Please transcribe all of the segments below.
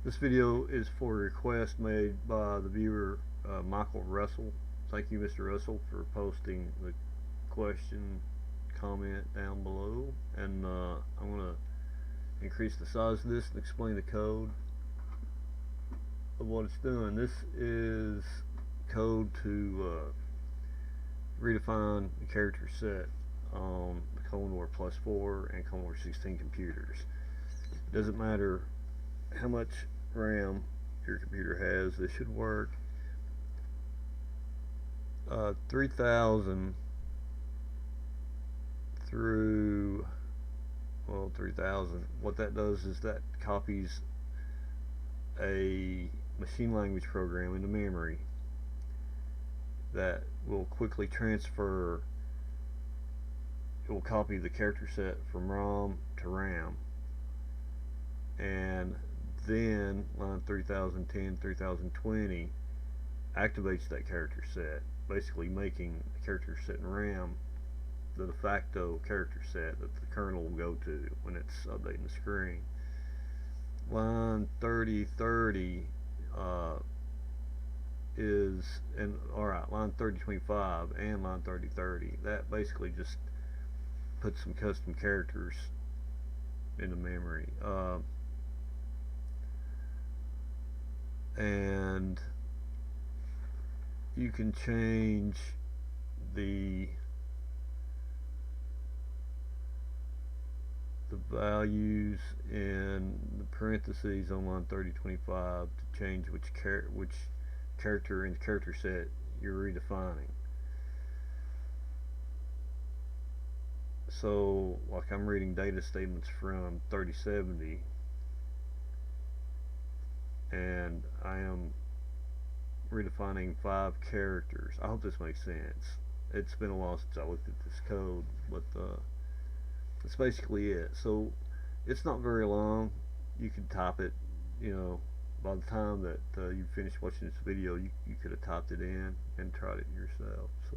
This video is for a request made by the viewer Michael Russell. Thank you, Mr. Russell, for posting the question comment down below. And I'm going to increase the size of this and explain the code of what it's doing. This is code to redefine the character set on the Commodore Plus 4 and Commodore 16 computers. It doesn't matter how much RAM your computer has, this should work. 3000 through 3000, what that does is that copies a machine language program into memory that will quickly transfer. It will copy the character set from ROM to RAM, and then line 3010 3020 activates that character set, basically making the character set in RAM the de facto character set that the kernel will go to when it's updating the screen. Line 3030 is, and alright, line 3025 and line 3030, that basically just puts some custom characters into memory. And you can change the values in the parentheses on line 3025 to change which character in the character set you're redefining. So, like, I'm reading data statements from 3070, and I am redefining 5 characters. I hope this makes sense. It's been a while since I looked at this code, but that's basically it. So it's not very long. You can type it, by the time that you finish watching this video, you could have typed it in and tried it yourself. So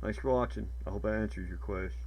thanks for watching. I hope I answered your question.